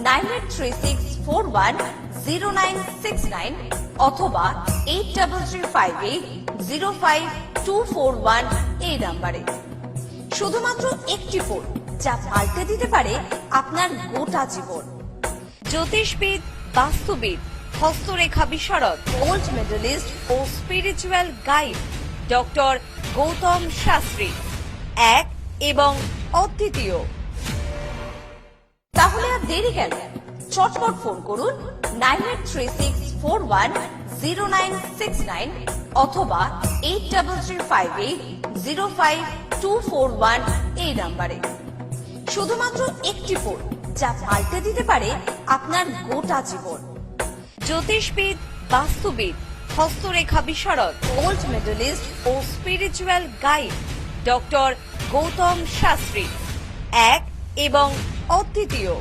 9836410969 অথবা 8335805241 এই নাম্বারে। শুধুমাত্র একটি ফোন যা পাল্টে দিতে পারে আপনার গোটা জীবন। জ্যোতিষবিদ, বাস্তুবিদ, হস্তরেখা বিশারদ, গোল্ড মেডেলিস্ট ও spiritual guide doctor Gautam Shastri, এক এবং অদ্বিতীয়। তাহলে আর দেরি কেন? চটপট ফোন করুন 9836410969 অথবা 8335805241 এই নাম্বারে। শুধুমাত্র একটি ফোন যা পাল্টে দিতে পারে আপনার গোটা জীবন। জ্যোতিষবিদ, বাস্তুবিদ, হস্তরেখা বিশারদ, গোল্ড মেডেলিস্ট ও spiritual guide doctor Gautam Shastri, এক এবং অদ্বিতীয়।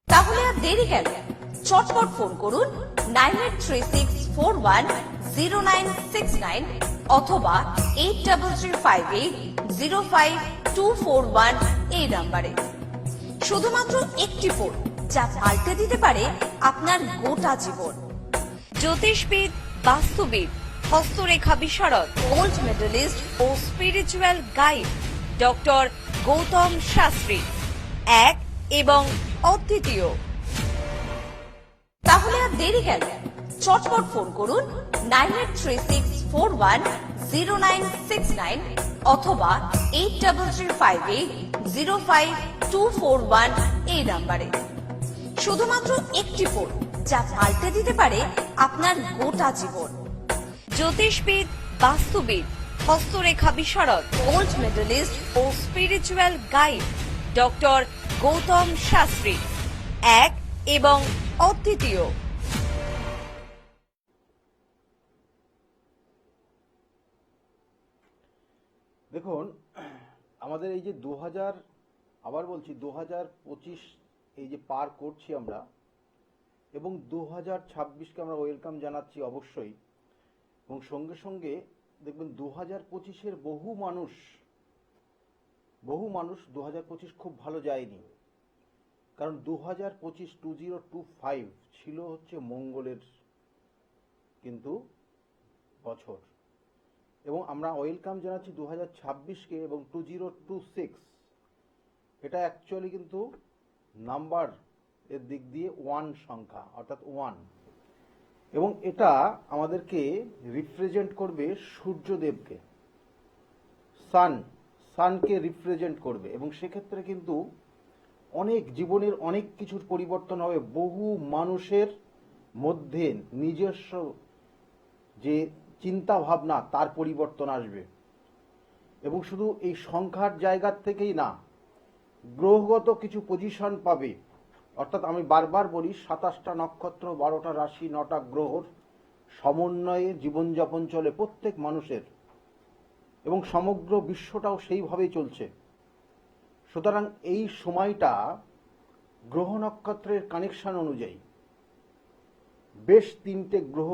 তাহলে আর দেরি কেন? চটপট ফোন করুন 9836410969 অথবা 8335805241 এই নাম্বারে। শুধুমাত্র একটি ফোন যা পাল্টে দিতে পারে আপনার গোটা জীবন। জ্যোতিষবিদ, বাস্তুবিদ, হস্তরেখা বিশারদ, গোল্ড মেডেলিস্ট ও spiritual guide doctor Gautam Shastri, এক এবং অদ্বিতীয়। তাহলে আর দেরি কেন? চটপট ফোন করুন 9836410969 অথবা 8335805241 এই নাম্বারে। শুধুমাত্র একটি ফোন যা পাল্টে দিতে পারে আপনার গোটা জীবন। জ্যোতিষবিদ, বাস্তুবিদ, হস্তরেখা বিশারদ, গোল্ড মেডেলিস্ট ও spiritual guide doctor Gautam Shastri, এক এবং অদ্বিতীয়। দেখুন, আমাদের এই যে 2025 এই যে পার করছি আমরা, এবং 2026কে আমরা ওয়েলকাম জানাচ্ছি অবশ্যই। এবং সঙ্গে সঙ্গে দেখবেন 2025-এর বহু মানুষ 2025 খুব ভালো যায়নি, কারণ 2025 ছিল হচ্ছে মঙ্গলের কিন্তু বছর। এবং আমরা ওয়েলকাম জানাচ্ছি 2026কে এবং 2026, এটা অ্যাকচুয়ালি কিন্তু নাম্বার এর দিক দিয়ে 1 সংখ্যা, অর্থাৎ 1, এবং এটা আমাদেরকে রিপ্রেজেন্ট করবে সূর্যদেবকে, সানকে রিপ্রেজেন্ট করবে। এবং সেক্ষেত্রে কিন্তু অনেক জীবনের অনেক কিছুর পরিবর্তন হবে। বহু মানুষের মধ্যে নিজস্ব যে চিন্তা ভাবনা তার পরিবর্তন আসবে। এবং শুধু এই সংখ্যার জায়গার থেকেই না, গ্রহগত কিছু পজিশন পাবে। অর্থাৎ আমি বারবার বলি, 27টা নক্ষত্র, 12টা রাশি, 9টা গ্রহর সমন্বয়ে জীবনযাপন চলে প্রত্যেক মানুষের, এবং সমগ্র বিশ্বটাও সেইভাবেই চলছে। সুতরাং এই সময়টা গ্রহ নক্ষত্রের কানেকশন অনুযায়ী বেশ 3টে গ্রহ,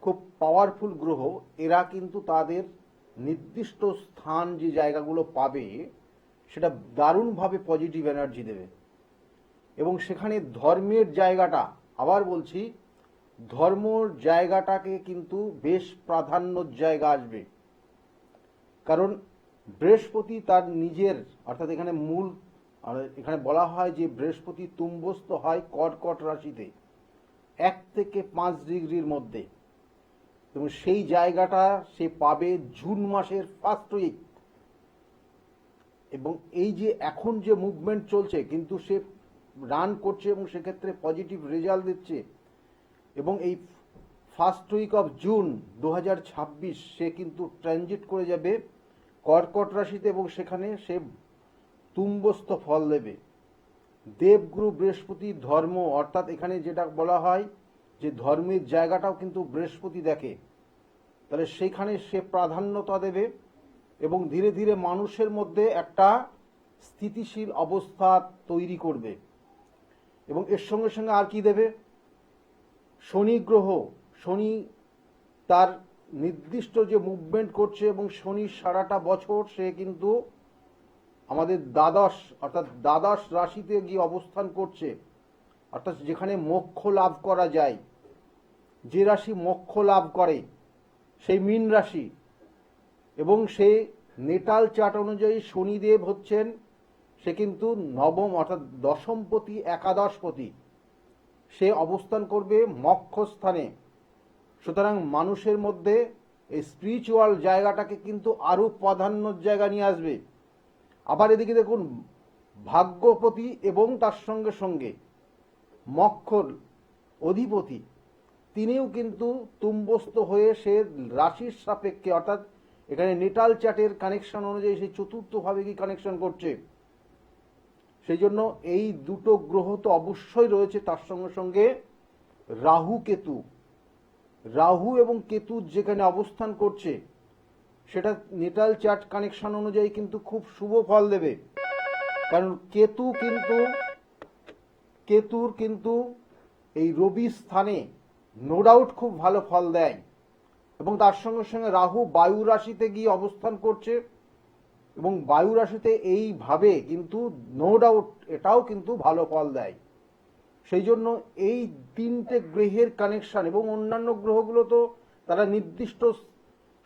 খুব পাওয়ারফুল গ্রহ, এরা কিন্তু তাদের নির্দিষ্ট স্থান যে জায়গাগুলো পাবে সেটা দারুণভাবে পজিটিভ এনার্জি দেবে। এবং সেখানে ধর্মের জায়গাটা, আবার বলছি, ধর্মর জায়গাটাকে কিন্তু বেশ প্রাধান্যর জায়গা আসবে। কারণ বৃহস্পতি তার নিজের, অর্থাৎ এখানে এখানে বলা হয় যে বৃহস্পতি তুম্বস্থ হয় কর্কট রাশিতে 1 থেকে 5 ডিগ্রির মধ্যে, এবং সেই জায়গাটা সে পাবে জুন মাসের 1st উইক। এবং এই যে এখন যে মুভমেন্ট চলছে, কিন্তু সে রান করছে এবং সেক্ষেত্রে পজিটিভ রেজাল্ট দিচ্ছে। এবং এই 1st উইক অফ জুন 2026 সে কিন্তু ট্রানজিট করে যাবে কর্কট রাশিতে, এবং সেখানে সে তুম্বস্থ ফল দেবে। দেবগুরু বৃহস্পতি ধর্ম, অর্থাৎ এখানে যেটা বলা হয় যে ধর্মের জায়গাটাও কিন্তু বৃহস্পতি দেখে, তাহলে সেখানে সে প্রাধান্যতা দেবে এবং ধীরে ধীরে মানুষের মধ্যে একটা স্থিতিশীল অবস্থা তৈরি করবে। এবং এর সঙ্গে সঙ্গে আর কি দেবে? শনি গ্রহ, শনি তার নির্দিষ্ট যে মুভমেন্ট করছে, এবং শনি সারাটা বছর সে কিন্তু আমাদের দ্বাদশ অর্থাৎ দ্বাদশ রাশিতে গিয়ে অবস্থান করছে, অর্থাৎ যেখানে মোক্ষ লাভ করা যায়, যে রাশি মোক্ষ লাভ করে সেই মীন রাশি, এবং সে নেটাল চার্ট অনুযায়ী শনিদেব হচ্ছেন, সে কিন্তু নবম অর্থাৎ দশমপতি একাদশপতি, সে অবস্থান করবে মক্ষ স্থানে। সুতরাং মানুষের মধ্যে এই স্পিরিচুয়াল জায়গাটাকে কিন্তু আরো প্রাধান্যর জায়গা নিয়ে আসবে। আবার এদিকে দেখুন ভাগ্যপতি এবং তার সঙ্গে সঙ্গে মক্ষর অধিপতি তিনিও কিন্তু তুম্বস্থ হয়ে সে রাশির সাপেক্ষে, অর্থাৎ এখানে নেটাল চার্টের কানেকশন অনুযায়ী সে চতুর্থভাবে কি কানেকশন করছে। সেই জন্য এই দুটো গ্রহ তো অবশ্যই রয়েছে, তার সঙ্গে সঙ্গে রাহু কেতু, রাহু এবং কেতু যেখানে অবস্থান করছে সেটা নেটাল চার্ট কানেকশন অনুযায়ী কিন্তু খুব শুভ ফল দেবে। কারণ কেতুর কিন্তু এই রবি স্থানে নো ডাউট খুব ভালো ফল দেয়, এবং তার সঙ্গে সঙ্গে রাহু বায়ু রাশিতে গিয়ে অবস্থান করছে, এবং বায়ু রাশিতে এইভাবে কিন্তু নো ডাউট এটাও কিন্তু ভালো ফল দেয়। সেই জন্য এই তিনটে গ্রহের কানেকশন, এবং অন্যান্য গ্রহগুলো তো তারা নির্দিষ্ট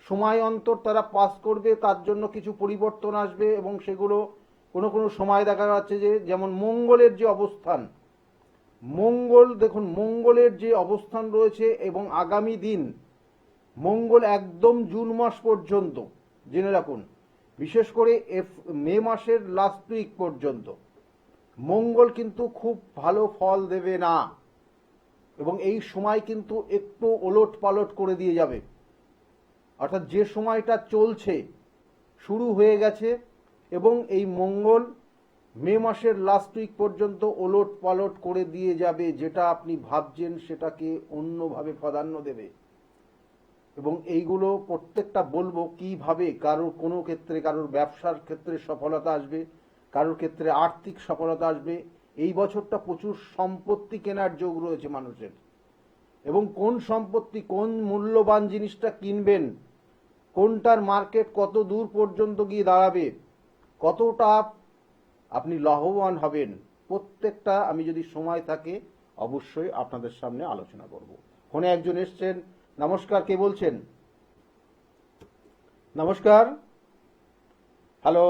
সময় অন্তর তারা পাস করবে, তার জন্য কিছু পরিবর্তন আসবে, এবং সেগুলো কোনো কোনো সময় দেখা যাচ্ছে যে যেমন মঙ্গলের যে অবস্থান, মঙ্গল দেখুন মঙ্গলের যে অবস্থান রয়েছে, এবং আগামী দিন মঙ্গল একদম জুন মাস পর্যন্ত জেনে রাখুন, বিশেষ করে মে মাসের লাস্ট উইক পর্যন্ত মঙ্গল কিন্তু খুব ভালো ফল দেবে না, এবং এই সময় কিন্তু একটু ওলট পালট করে দিয়ে যাবে। অর্থাৎ যে সময়টা চলছে শুরু হয়ে গেছে, এবং এই মঙ্গল মে মাসের লাস্ট উইক পর্যন্ত ওলট পালট করে দিয়ে যাবে, যেটা আপনি ভাবছেন সেটাকে অন্যভাবে প্রাধান্য দেবে। এবং এইগুলো প্রত্যেকটা বলবো কিভাবে কারোর কোনো ক্ষেত্রে, কারোর ব্যবসার ক্ষেত্রে সফলতা আসবে, কারোর ক্ষেত্রে আর্থিক সফলতা আসবে। এই বছরটা প্রচুর সম্পত্তি কেনার যোগ রয়েছে মানুষের, এবং কোন সম্পত্তি, কোন মূল্যবান জিনিসটা কিনবেন, কোনটার মার্কেট কত দূর পর্যন্ত গিয়ে দাঁড়াবে, কতটা আপনি লাভবান হবেন, প্রত্যেকটা আমি যদি সময় থাকে অবশ্যই আপনাদের সামনে আলোচনা করব। ফোনে একজন এসছেন। নমস্কার, কে বলছেন? নমস্কার। হ্যালো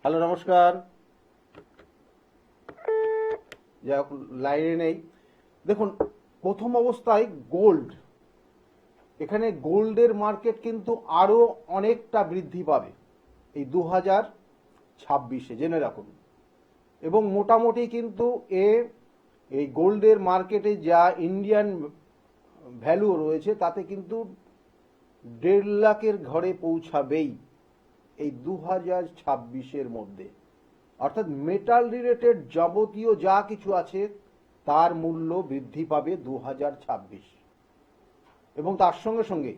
হ্যালো, নমস্কার। যাই হোক, লাইনে নেই। দেখুন প্রথম অবস্থায় গোল্ড, এখানে গোল্ডের মার্কেট কিন্তু আরো অনেকটা বৃদ্ধি পাবে এই 2026-এ, জেনে রাখুন। এবং মোটামুটি কিন্তু এই গোল্ডের মার্কেটে যা ইন্ডিয়ান ভ্যালু রয়েছে তাতে কিন্তু 1.5 লাখের ঘরে পৌঁছাবেই এই 2026-এর মধ্যে। অর্থাৎ মেটাল রিলেটেড যাবতীয় যা কিছু আছে তার মূল্য বৃদ্ধি পাবে 2026। এবং তার সঙ্গে সঙ্গে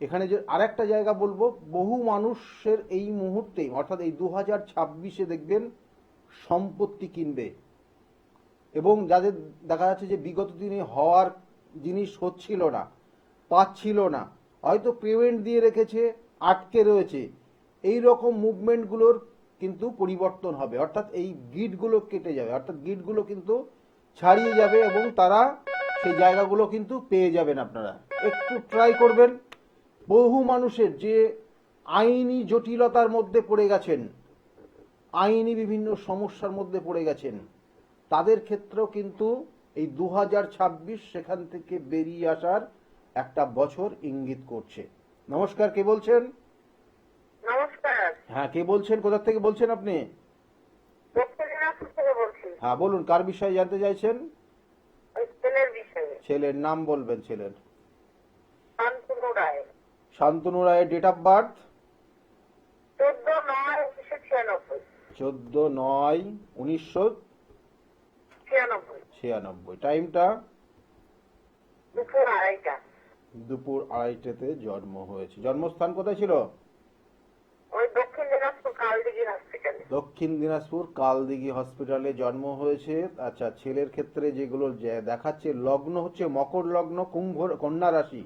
এখানে যে আরেকটা জায়গা বলবো, বহু মানুষের এই মুহূর্তে অর্থাৎ এই 2026-এ দেখবেন সম্পত্তি কিনবে, এবং যাদের দেখা যাচ্ছে যে বিগত দিনে হওয়ার জিনিস হচ্ছিল না, পাচ্ছিল না, হয়তো পেমেন্ট দিয়ে রেখেছে, আটকে রয়েছে, এই রকম মুভমেন্টগুলোর কিন্তু পরিবর্তন হবে। অর্থাৎ এই গিটগুলো কেটে যাবে, অর্থাৎ গিটগুলো কিন্তু ছাড়িয়ে যাবে, এবং তারা সেই জায়গাগুলো কিন্তু পেয়ে যাবেন। আপনারা একটু ট্রাই করবেন। বহু মানুষের যে আইনি জটিলতার মধ্যে পড়ে গেছেন, আইনি বিভিন্ন সমস্যার মধ্যে পড়ে গেছেন, তাদের ক্ষেত্রেও কিন্তু এই 2026 সেখান থেকে বেরিয়ে আসার একটা বছর ইঙ্গিত করছে। নমস্কার, কে বলছেন? নমস্কার। হ্যাঁ, কে বলছেন, কোথা থেকে বলছেন আপনি? দক্ষিণ দিনাজপুর থেকে বলছি। হ্যাঁ বলুন, কার বিষয়ে জানতে চাইছেন? ওই ছেলের বিষয়ে। ছেলের নাম বলবেন। ছেলের শান্তনু রায়। শান্তনু রায়ের ডেট অফ বার্থ 14/9/1996। 14/9/1996। টাইমটা দুপুর 2:30টা। দুপুর 2:30টাতে জন্ম হয়েছে। জন্মস্থান কোথায় ছিল? ওই দক্ষিণ দিনাজপুর কালদিঘি হসপিটালে। দক্ষিণ দিনাজপুর কালদিঘি হসপিটালে জন্ম হয়েছে। আচ্ছা, ছেলের ক্ষেত্রে যেগুলো দেখাচ্ছে, লগ্ন হচ্ছে মকর লগ্ন, কুম্ভ কন্যা রাশি,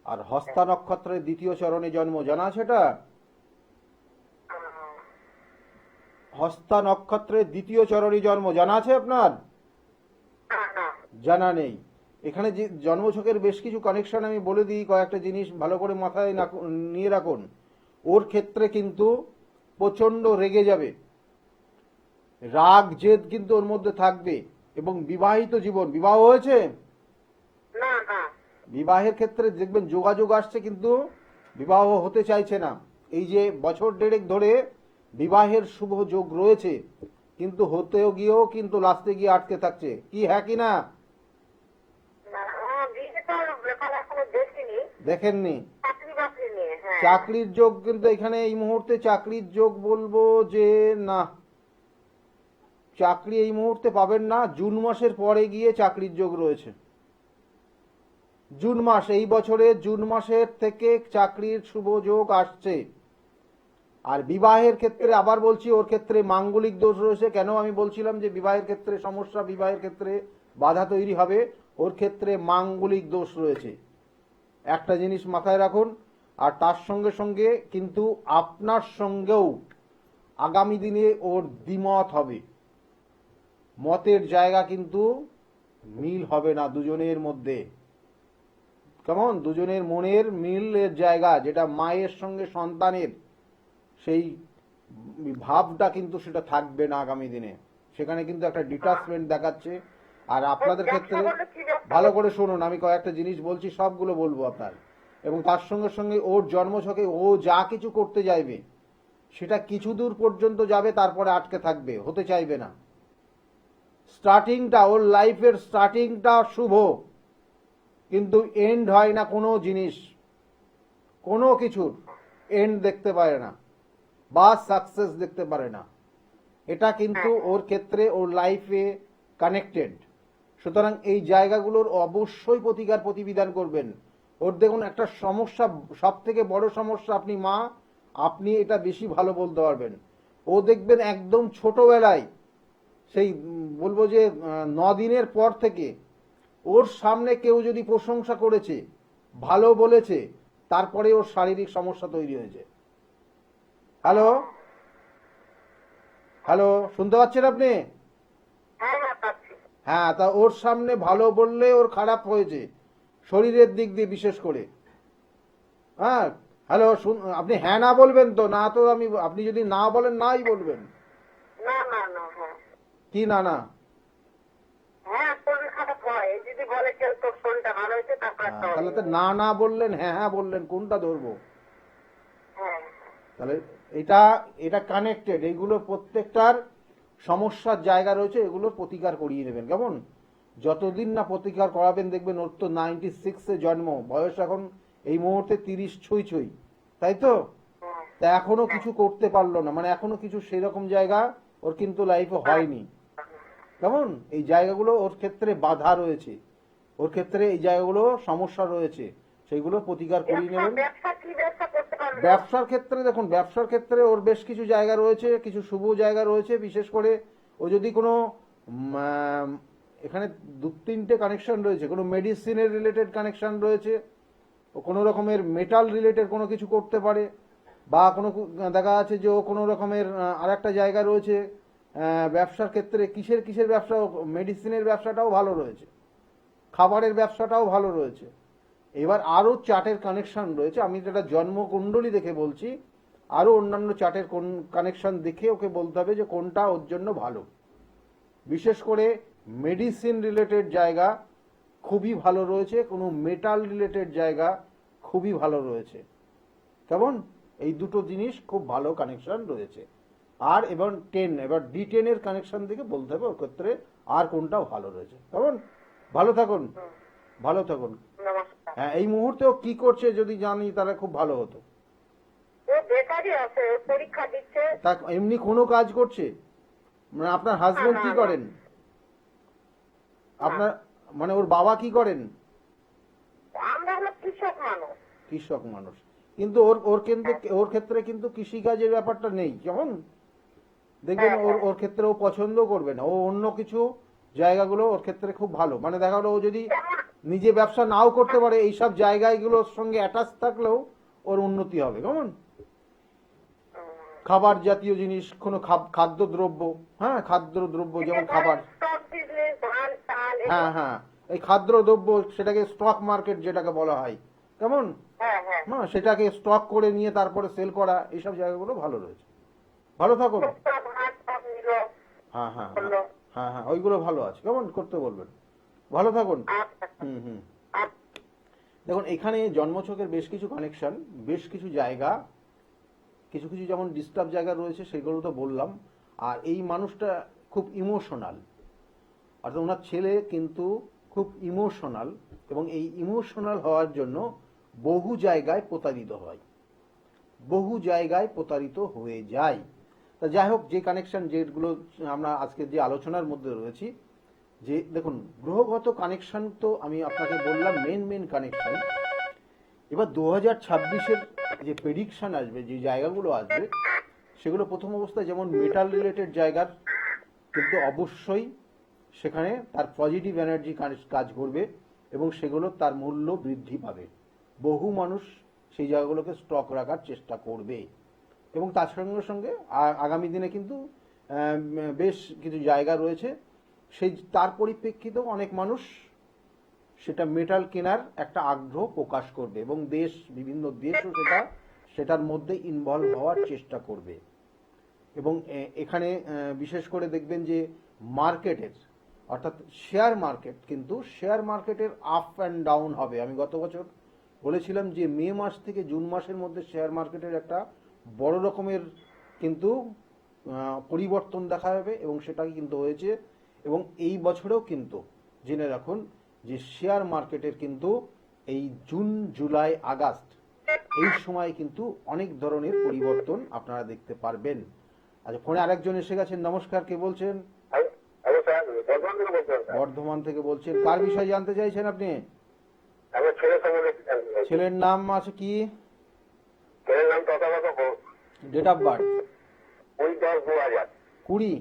আর হস্তা নক্ষত্রের দ্বিতীয় চরণে জন্ম। জানা আছে এটা? হস্তা নক্ষত্রের দ্বিতীয় চরণী জন্ম, জানা আছে আপনার? না না। জানা নেই। এখানে যে জন্মছকের বেশ কিছু কানেকশন আমি বলে দিই, কয়েকটা জিনিস ভালো করে মাথায় নিয়ে রাখুন। ওর ক্ষেত্রে কিন্তু প্রচন্ড রেগে যাবে, রাগ জেদ কিন্তু ওর মধ্যে থাকবে, এবং বিবাহিত জীবন, বিবাহ হয়েছে? না না। বিবাহের ক্ষেত্রে দেখবেন যোগাযোগ আসছে, কিন্তু বিবাহ হতে চাইছে না। এই যে বছর দেড়েক ধরে বিবাহের শুভ যোগ রয়েছে, কিন্তু হতেও গিয়েও কিন্তু লাস্টে গিয়ে আটকে থাকছে। কি হ্যাঁ কি না? না, বিয়ে তো ব্যাপার এখনো দেখিনি। দেখেননি? চাকরি বাকরি নিয়ে, হ্যাঁ। চাকরির যোগ কিন্তু এখানে এই মুহূর্তে চাকরির যোগ বলবো যে না, চাকরি এই মুহূর্তে পাবেন না। জুন মাসের পরে গিয়ে চাকরির যোগ রয়েছে। জুন মাস, এই বছরে জুন মাসের থেকে চাকরির শুভ যোগ আসছে। আর বিবাহের ক্ষেত্রে আবার বলছি, ওর ক্ষেত্রে মাঙ্গলিক দোষ রয়েছে। কেন আমি বলছিলাম যে বিবাহের ক্ষেত্রে সমস্যা, বিবাহের ক্ষেত্রে বাধা তৈরি হবে? ওর ক্ষেত্রে মাঙ্গলিক দোষ রয়েছে, একটা জিনিস মাথায় রাখুন। আর তার সঙ্গে সঙ্গে কিন্তু আপনার সঙ্গেও আগামী দিনে ওর দ্বিমত হবে, মতের জায়গা কিন্তু মিল হবে না দুজনের মধ্যে। কেমন? দুজনের মনের মিলের জায়গা, যেটা মায়ের সঙ্গে সন্তানের সেই ভাবটা কিন্তু সেটা থাকবে না আগামী দিনে। সেখানে কিন্তু একটা ডিটাচমেন্ট দেখাচ্ছে। আর আপনাদের ক্ষেত্রে ভালো করে শুনুন, আমি কয়েকটা জিনিস বলছি, সবগুলো বলবো আপনার। এবং তার সঙ্গে সঙ্গে ওর জন্মছকে ও যা কিছু করতে চাইবে সেটা কিছু দূর পর্যন্ত যাবে, তারপরে আটকে থাকবে, হতে চাইবে না। স্টার্টিংটা, ওর লাইফের স্টার্টিংটা শুভ, কিন্তু এন্ড হয় না কোনো জিনিস, কোনো কিছুর এন্ড দেখতে পারে না বা সাকসেস দেখতে পারে না। এটা কিন্তু ওর ক্ষেত্রে, ওর লাইফে কানেক্টেড। সুতরাং এই জায়গাগুলোর অবশ্যই প্রতিকার প্রতিবিধান করবেন। ওর দেখুন একটা সমস্যা, সব থেকে বড় সমস্যা, আপনি মা, আপনি এটা বেশি ভালো বলতে পারবেন। ও দেখবেন একদম ছোটবেলায়, সেই বলবো যে 9 দিনের পর থেকে ওর সামনে কেউ যদি প্রশংসা করেছে, ভালো বলেছে, তারপরে ওর শারীরিক সমস্যা তৈরি হয়েছে। হ্যালো হ্যালো, শুনতে পাচ্ছেন আপনি? হ্যাঁ হ্যাঁ, পাচ্ছি। হ্যাঁ, তা ওর সামনে ভালো বললে ওর খারাপ হয়েছে, শরীরের দিক দিয়ে বিশেষ করে। হ্যাঁ, হ্যালো, আপনি হ্যাঁ না বলবেন তো? না তো আমি, আপনি যদি না বলেন নাই বলবেন। না না না, হ্যাঁ। কি না না? হ্যাঁ, শরীর খারাপ হয় যদি বলে কেউ তোর শরীরটা ভালো হয়েছে, তারপর একটা তাহলে তো না না বললেন, হ্যাঁ হ্যাঁ বললেন, কোনটা ধরবো? হ্যাঁ। তাহলে এটা এটা কানেক্টেড। এইগুলো প্রত্যেকটার সমস্যার জায়গা রয়েছে, এগুলোর প্রতিকার করিয়ে নেবেন। কেমন? যতদিন না প্রতিকার করাবেন, দেখবেন ওর তো 96-এ জন্ম, বয়স এখন এই মুহূর্তে 30 ছুঁই ছুঁই, তাই তো? তা এখনো কিছু করতে পারলো না, মানে এখনো কিছু সেরকম জায়গা ওর কিন্তু লাইফে হয়নি। কেমন? এই জায়গাগুলো ওর ক্ষেত্রে বাধা রয়েছে, ওর ক্ষেত্রে এই জায়গাগুলো সমস্যা রয়েছে, সেইগুলো প্রতিকার করিয়ে নেবেন। ব্যবসা কি ব্যবসা করতে পারবে? ব্যবসার ক্ষেত্রে দেখুন, ব্যবসার ক্ষেত্রে ওর বেশ কিছু জায়গা রয়েছে, কিছু শুভ জায়গা রয়েছে। বিশেষ করে ও যদি কোনো এখানে 2-3টে কানেকশন রয়েছে, কোনো মেডিসিনের রিলেটেড কানেকশন রয়েছে, ও কোনো রকমের মেটাল রিলেটেড কোনো কিছু করতে পারে, বা কোনো দেখা যাচ্ছে যে ও কোনো রকমের আর একটা জায়গা রয়েছে ব্যবসার ক্ষেত্রে। কিসের কিসের ব্যবসা? মেডিসিনের ব্যবসাটাও ভালো রয়েছে, খাবারের ব্যবসাটাও ভালো রয়েছে। এবার আরো চার্টের কানেকশন রয়েছে, আমি যেটা জন্মকুণ্ডলী দেখে বলছি, আরো অন্যান্য চার্টের কানেকশন দেখে ওকে বলতে হবে যে কোনটা ওর জন্য ভালো। বিশেষ করে মেডিসিন রিলেটেড জায়গা খুবই ভালো রয়েছে, কোনো মেটাল রিলেটেড জায়গা খুবই ভালো রয়েছে। কেমন? এই দুটো জিনিস খুব ভালো কানেকশন রয়েছে। আর এবার D10 এর কানেকশন দেখে বলতে হবে ওর ক্ষেত্রে আর কোনটা ভালো রয়েছে। কেমন? ভালো থাকুন, ভালো থাকুন। নমস্কার। হ্যাঁ, এই মুহূর্তেও কি করছে যদি জানি তাহলে খুব ভালো হতো। ও বেকারই আছে, ও পরীক্ষা দিচ্ছে। তা এমনি কোনো কাজ করছে? মানে আপনার হাজবেন্ড কি করেন? আপনার মানে ওর বাবা কি করেন? আমরা হলো কৃষক মানুষ। কৃষক মানুষ, কিন্তু ওর ক্ষেত্রে কিন্তু কৃষিকাজের ব্যাপারটা নেই। কেমন? দেখবেন ওর ক্ষেত্রে ও পছন্দ করবে না, ও অন্য কিছু জায়গাগুলো ওর ক্ষেত্রে খুব ভালো। মানে দেখা গেলো ও যদি নিজে ব্যবসা নাও করতে পারে, এইসব জায়গাগুলোর সঙ্গে অ্যাটাচ থাকলেও ওর উন্নতি হবে। কেমন? খাবার জাতীয় জিনিস, কোনো খাদ্যদ্রব্য, হ্যাঁ খাদ্যদ্রব্য যেমন খাবার, স্টক বিজনেস, ধান চাল, হ্যাঁ হ্যাঁ এই খাদ্যদ্রব্য সেটাকে স্টক মার্কেট যেটাকে বলা হয়, কেমন, হ্যাঁ হ্যাঁ, হ্যাঁ সেটাকে স্টক করে নিয়ে তারপরে সেল করা, এইসব জায়গাগুলো ভালো রয়েছে। ভালো থাকুন। টুকটাক ধান সব নিল, হ্যাঁ হ্যাঁ করলো। হ্যাঁ হ্যাঁ ওইগুলো ভালো আছে, কেমন করতে বলবেন। ভালো থাকুন। আচ্ছা হুম। আচ্ছা। দেখুন এখানে জন্মছকের বেশ কিছু কানেকশন, বেশ কিছু জায়গা, কিছু কিছু যেমন ডিস্টার্ব জায়গা রয়েছে সেগুলো তো বললাম। আর এই মানুষটা খুব ইমোশনাল, অর্থাৎ ওনার ছেলে কিন্তু খুব ইমোশনাল, এবং এই ইমোশনাল হওয়ার জন্য বহু জায়গায় প্রতারিত হয়, বহু জায়গায় প্রতারিত হয়ে যায়। তা যাই হোক, যে কানেকশন যেগুলো আমরা আজকে যে আলোচনার মধ্যে রয়েছি, যে দেখুন গ্রহগত কানেকশন তো আমি আপনাকে বললাম মেন কানেকশন। এবার 2026-এর যে প্রেডিকশন আসবে, যে জায়গাগুলো আসবে, সেগুলো প্রথম অবস্থায় যেমন মেটাল রিলেটেড জায়গার কিন্তু অবশ্যই সেখানে তার পজিটিভ এনার্জি কাজ করবে এবং সেগুলো তার মূল্য বৃদ্ধি পাবে। বহু মানুষ সেই জায়গাগুলোকে স্টক রাখার চেষ্টা করবে এবং তার সঙ্গে সঙ্গে আগামী দিনে কিন্তু বেশ কিছু জায়গা রয়েছে, সেই তার পরিপ্রেক্ষিতেও অনেক মানুষ সেটা মেটাল কেনার একটা আগ্রহ প্রকাশ করবে এবং বিভিন্ন দেশও সেটার মধ্যে ইনভলভ হওয়ার চেষ্টা করবে। এবং এখানে বিশেষ করে দেখবেন যে মার্কেটের, অর্থাৎ শেয়ার মার্কেট, কিন্তু শেয়ার মার্কেটের আপ অ্যান্ড ডাউন হবে। আমি গত বছর বলেছিলাম যে মে মাস থেকে জুন মাসের মধ্যে শেয়ার মার্কেটের একটা বড় রকমের কিন্তু পরিবর্তন দেখা যাবে এবং সেটা কিন্তু হয়েছে। এবং এই বছরেও কিন্তু জেনে রাখুন যে শেয়ার মার্কেটের কিন্তু এই জুন জুলাই আগস্ট এই সময় কিন্তু অনেক ধরনের পরিবর্তন আপনারা দেখতে পারবেন। আচ্ছা, ফোনে আরেকজন এসে গেছেন। নমস্কার, কে বলছেন? হ্যালো স্যার, বর্ধমান থেকে বলছেন স্যার। বর্ধমান থেকে বলছেন, কার বিষয়ে জানতে চাইছেন আপনি? আমার ছেলে সম্বন্ধে একটু জানতে চাই। ছেলের নাম আছে কি? ছেলের নাম Tathagata Ghosh. Date of birth? 20/10/2000। 20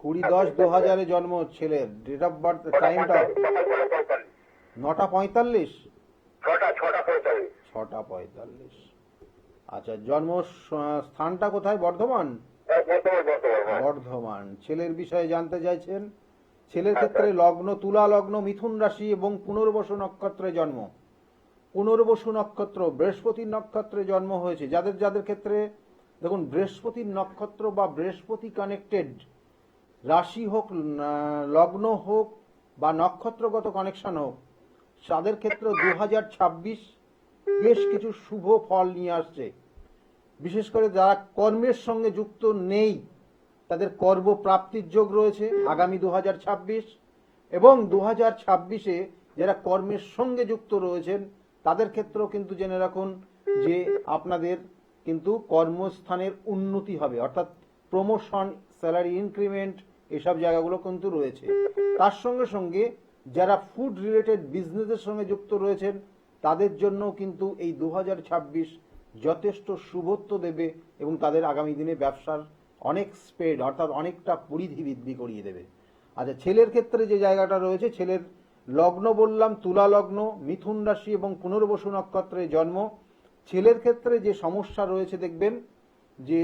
20 10/10/2000 জন্ম ছেলের। ডেট অফ বার্থ, টাইমটা 9:45। 6:45। 6:45। আচ্ছা, জন্ম স্থানটা কোথায়? বর্ধমান? বর্ধমান। ছেলের বিষয়ে জানতে চাইছেন। ছেলের ক্ষেত্রে লগ্ন তুলা লগ্ন, মিথুন রাশি এবং পুনর্বসু নক্ষত্রে জন্ম। পুনর্বসু নক্ষত্র বৃহস্পতির নক্ষত্রে জন্ম হয়েছে। যাদের যাদের ক্ষেত্রে দেখুন বৃহস্পতির নক্ষত্র বা বৃহস্পতি কানেক্টেড রাশি হোক, লগ্ন হোক বা নক্ষত্রগত কানেকশন হোক, তাদের ক্ষেত্রে 2026 বেশ কিছু শুভ ফল নিয়ে আসছে। বিশেষ করে যারা কর্মের সঙ্গে যুক্ত নেই তাদের কর্মপ্রাপ্তির যোগ রয়েছে আগামী 2026, এবং 2026-এ যারা কর্মের সঙ্গে যুক্ত রয়েছেন তাদের ক্ষেত্রেও কিন্তু জেনে রাখুন যে আপনাদের কিন্তু কর্মস্থানের উন্নতি হবে, অর্থাৎ প্রমোশন, স্যালারি ইনক্রিমেন্ট, এসব জায়গাগুলো কিন্তু রয়েছে। তার সঙ্গে সঙ্গে যারা ফুড রিলেটেড বিজনেসের সঙ্গে যুক্ত রয়েছেন তাদের জন্য কিন্তু এই 2026 যথেষ্ট শুভত্ব দেবে এবং তাদের আগামী দিনে ব্যবসার অনেক স্প্রেড, অর্থাৎ অনেকটা পরিধি বৃদ্ধি করিয়ে দেবে। আচ্ছা, ছেলের ক্ষেত্রে যে জায়গাটা রয়েছে, ছেলের লগ্ন বললাম তুলা লগ্ন, মিথুন রাশি এবং পুনর্বসু নক্ষত্রে জন্ম। ছেলের ক্ষেত্রে যে সমস্যা রয়েছে দেখবেন যে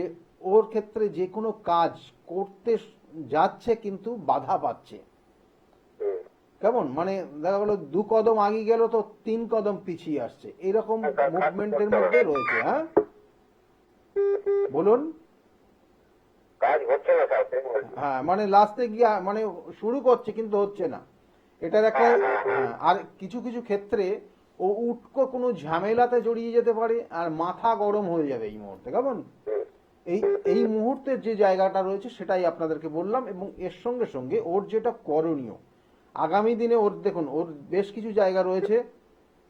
ওর ক্ষেত্রে যে কোনো কাজ করতে যাচ্ছে কিন্তু বাধা পাচ্ছে। কেমন, মানে দেখা গেল 2 কদম আগে গেল তো 3 কদম পিছিয়ে আসছে, এরকম মুভমেন্টের মধ্যে রয়েছে। হ্যাঁ বলুন। কাজ হচ্ছে না স্যার। হ্যাঁ, মানে লাস্টে গিয়ে মানে শুরু করছে কিন্তু হচ্ছে না, এটার একটা। আর কিছু কিছু ক্ষেত্রে ও উটকো কোনো ঝামেলাতে জড়িয়ে যেতে পারে আর মাথা গরম হয়ে যাবে এই মুহূর্তে। কেমন, এই মুহূর্তের যে জায়গাটা রয়েছে সেটাই আপনাদেরকে বললাম। এবং এর সঙ্গে সঙ্গে ওর যেটা করণীয় আগামী দিনে, ওর দেখুন ওর বেশ কিছু জায়গা রয়েছে,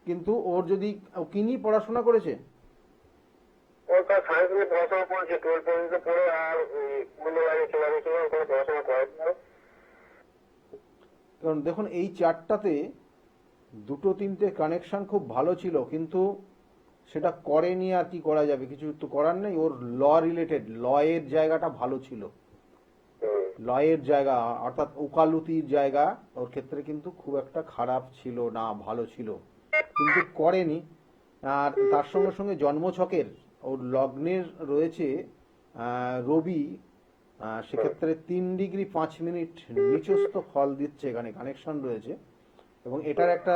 কিন্তু ওর যদি কি নিয়ে পড়াশোনা করেছে? ওটা সায়েন্স নিয়ে পড়াশোনা করেছে, 12 পর্যন্ত পড়ে আর অন্য লাইনে চলে গেছিল, কোনো পড়াশোনা করেনি। কারণ দেখুন এই চারটাতে 2-3টে কানেকশন খুব ভালো ছিল, কিন্তু সেটা করেনি। আর কি করা যাবে, কিছু তো করার নেই। ওর ল রিলেটেড, লয়ের জায়গাটা ভালো ছিল, লয়ের জায়গা অর্থাৎ ওকালতির জায়গা ওর ক্ষেত্রে কিন্তু খুব একটা খারাপ ছিল না, ভালো ছিল, কিন্তু করেনি। আর তার সঙ্গে সঙ্গে জন্মছকের ওর লগ্নের রয়েছে রবি, সেক্ষেত্রে 3°5' নিচস্থ ফল দিচ্ছে, এখানে কানেকশন রয়েছে। এবং এটার একটা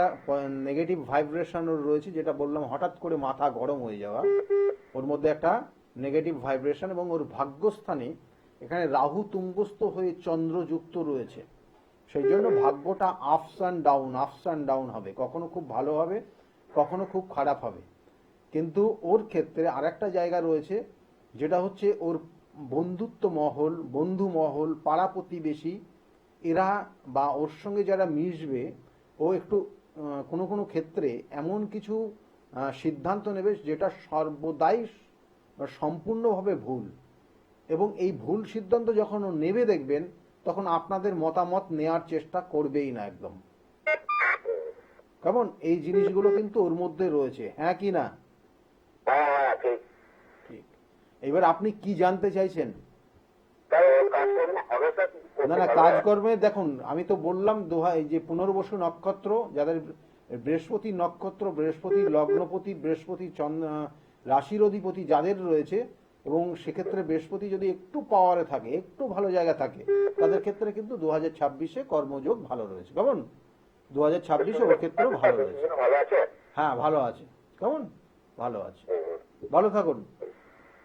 নেগেটিভ ভাইব্রেশন ওর রয়েছে, যেটা বললাম হঠাৎ করে মাথা গরম হয়ে যাওয়া, ওর মধ্যে একটা নেগেটিভ ভাইব্রেশন। এবং ওর ভাগ্যস্থানে এখানে রাহু তুঙ্গস্থ হয়ে চন্দ্র যুক্ত রয়েছে, সেই জন্য ভাগ্যটা আপস অ্যান্ড ডাউন হবে, কখনো খুব ভালো হবে, কখনো খুব খারাপ হবে। কিন্তু ওর ক্ষেত্রে আরেকটা জায়গা রয়েছে, যেটা হচ্ছে ওর বন্ধুত্ব মহল, বন্ধু মহল, পাড়া প্রতিবেশী, এরা বা ওর সঙ্গে যারা মিশবে, ও একটু কোনো কোনো ক্ষেত্রে এমন কিছু সিদ্ধান্ত নেবে যেটা সর্বদাই সম্পূর্ণভাবে ভুল। এবং এই ভুল সিদ্ধান্ত যখন ও নেবে দেখবেন, তখন আপনাদের মতামত নেওয়ার চেষ্টা করবেই না একদম। কেমন? এই জিনিসগুলো কিন্তু ওর মধ্যে রয়েছে, হ্যাঁ কি না? হ্যাঁ, ঠিক। ঠিক। এবার আপনি কি জানতে চাইছেন? তাই ওর কাজকর্ম হবে স্যার? না না, কাজকর্মে দেখুন, আমি তো বললাম এই যে পুনর্বসু নক্ষত্র, যাদের বৃহস্পতি নক্ষত্র, বৃহস্পতি লগ্নপতি, বৃহস্পতি রাশির অধিপতি যাদের রয়েছে, এবং সেক্ষেত্রে বৃহস্পতি যদি একটু পাওয়ারে থাকে, একটু ভালো জায়গা থাকে, তাদের ক্ষেত্রে কিন্তু 2026-এ কর্মযোগ ভালো রয়েছে। কেমন? 2026-এ ওর ক্ষেত্রেও ভালো রয়েছে। ভালো আছে? হ্যাঁ, ভালো আছে। কেমন? ভালো আছে। ভালো থাকুন,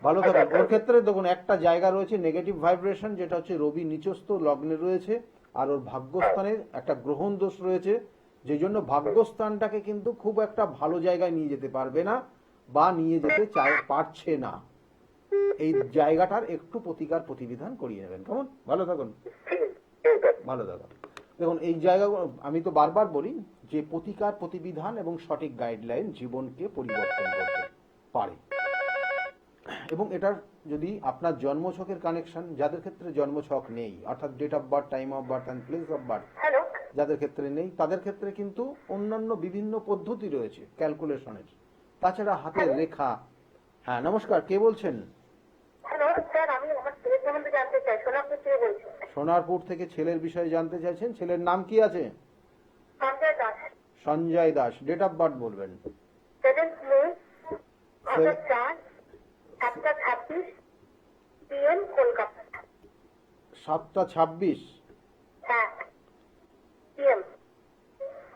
ভালো থাকুন। ওর ক্ষেত্রে দেখুন একটা জায়গা রয়েছে নেগেটিভ ভাইব্রেশন, যেটা হচ্ছে রবি নিচস্থ লগ্নে রয়েছে, আর ওর ভাগ্যস্থানে একটা গ্রহণ দোষ রয়েছে, যে জন্য ভাগ্যস্থানটাকে কিন্তু খুব একটা ভালো জায়গায় নিয়ে যেতে পারবে না, বা নিয়ে যেতে পারছে না। এই জায়গাটার একটু প্রতিকার প্রতিবিধান করিয়ে নেবেন। কেমন? ভালো থাকুন, ভালো থাকুন। দেখুন এই জায়গাগুলো আমি তো বারবার বলি যে প্রতিকার প্রতিবিধান এবং সঠিক গাইডলাইন জীবনকে পরিবর্তন করতে পারে। এবং এটার যদি আপনার জন্মছকের কানেকশন, যাদের ক্ষেত্রে জন্মছক নেই, অর্থাৎ date of birth, time of birth and place of birth যাদের ক্ষেত্রে নেই, তাদের ক্ষেত্রে কিন্তু অন্যান্য বিভিন্ন পদ্ধতি রয়েছে ক্যালকুলেশনের, তাছাড়া হাতের রেখা। হ্যাঁ, নমস্কার, কে বলছেন? হ্যালো স্যার, আমি আমার ছেলের সম্বন্ধে জানতে চাই। সোনারপুর থেকে বলছি। সোনারপুর থেকে ছেলের বিষয়ে জানতে চাইছেন। ছেলের নাম কি আছে? Sanjay Das. Sanjay Das. Date of birth বলবেন। 7th মে 2004, 7:26 PM, কলকাতা। 7:26? হ্যাঁ, PM।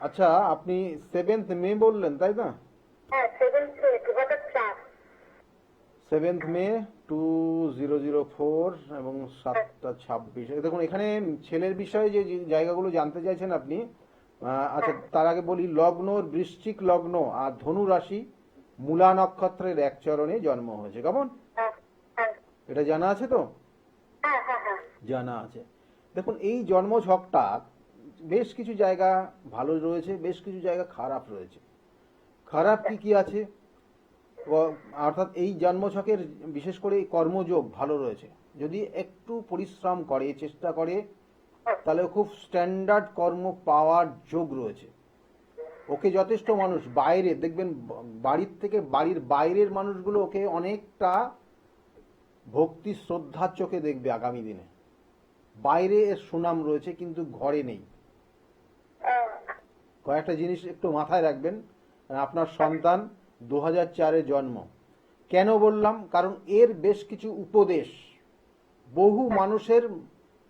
আচ্ছা, আপনি 7th মে বললেন, তাই না? হ্যাঁ, 7th মে 2004। 7th মে 2004 এবং 7:26। দেখুন এখানে ছেলের বিষয়ে যে জায়গাগুলো জানতে চাইছেন আপনি, আচ্ছা তার আগে বলি, লগ্ন বৃশ্চিক লগ্ন আর ধনু রাশি, মূলা নক্ষত্রের এক চরণে জন্ম হয়েছে। কেমন? হ্যাঁ, হ্যাঁ, এটা জানা আছে তো? হ্যাঁ, হ্যাঁ, হ্যাঁ। জানা আছে। দেখুন এই জন্মছকটা বেশ কিছু জায়গা ভালো রয়েছে, বেশ কিছু জায়গা খারাপ রয়েছে। খারাপ কি কি আছে? অর্থাৎ এই জন্মছকের বিশেষ করে কর্মযোগ ভালো রয়েছে, যদি একটু পরিশ্রম করে, চেষ্টা করে, তাহলে খুব স্ট্যান্ডার্ড কর্ম পাওয়ার যোগ রয়েছে। ওকে যথেষ্ট মানুষ বাইরে দেখবেন, বাড়ির থেকে বাড়ির বাইরের মানুষগুলো ওকে অনেকটা ভক্তি শ্রদ্ধার চোখে দেখবে আগামী দিনে। বাইরে এর সুনাম রয়েছে, কিন্তু ঘরে নেই। কয়েকটা জিনিস একটু মাথায় রাখবেন। আপনার সন্তান 2004-এ জন্ম। কেন বললাম? কারণ এর বেশ কিছু উপদেশ বহু মানুষের